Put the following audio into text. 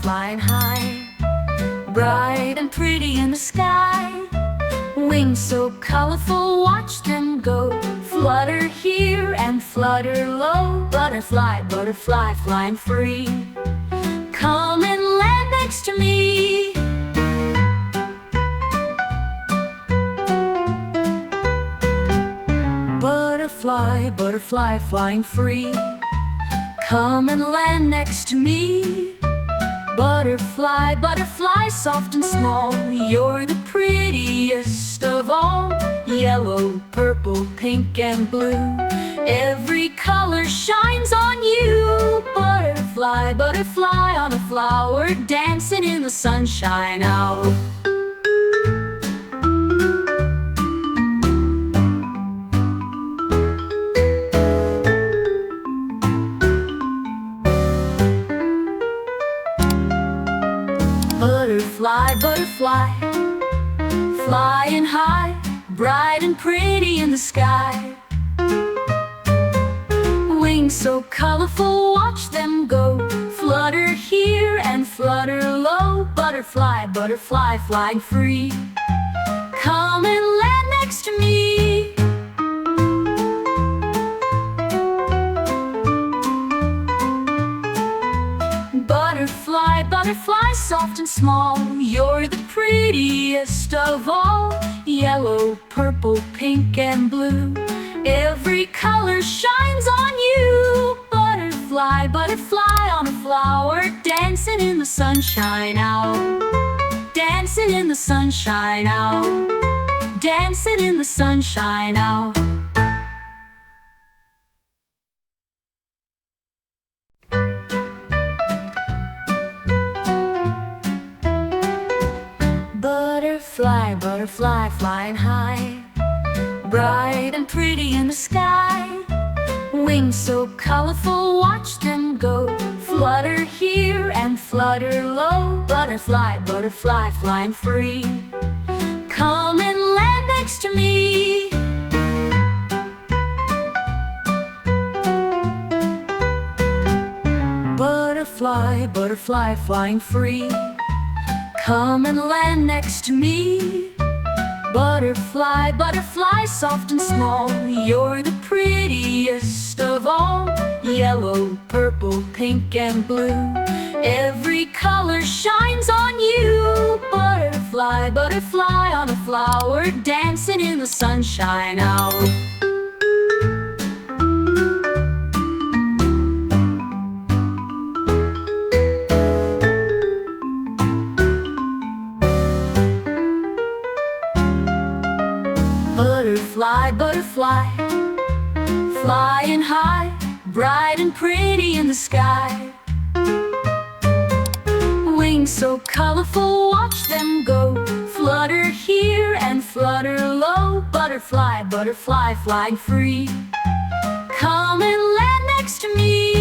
flying high, bright and pretty in the sky. Wings so colorful, watch them go. Flutter here and flutter low. Butterfly, butterfly, flying free. Come and land next to me. Butterfly, butterfly, flying free. Come and land next to me. Butterfly, butterfly, soft and small. You're the prettiest of all. Yellow, purple, pink and blue, every color shines on you. Butterfly, butterfly on a flower, dancing in the sunshine out. Butterfly, butterfly, flying high, bright and pretty in the sky. Wings so colorful, watch them go. Flutter here and flutter low. Butterfly, butterfly, flying free. Come and land next to me. Butterfly, butterfly, soft and small. You're the prettiest of all. Yellow, purple, pink and blue, every color shines on you. Butterfly, butterfly on a flower, dancing in the sunshine out. Dancing in the sunshine out. Dancing in the sunshine out. Butterfly, butterfly, flying high, bright and pretty in the sky. Wings so colorful, watch them go. Flutter here and flutter low. Butterfly, butterfly, flying free. Come and land next to me. Butterfly, butterfly, flying free. Come and land next to me. Butterfly, butterfly, soft and small. You're the prettiest of all. Yellow, purple, pink and blue, every color shines on you. Butterfly, butterfly on a flower, dancing in the sunshine out. Butterfly, butterfly, flying high, bright and pretty in the sky. Wings so colorful, watch them go. Flutter here and flutter low. Butterfly, butterfly, flying free. Come and land next to me.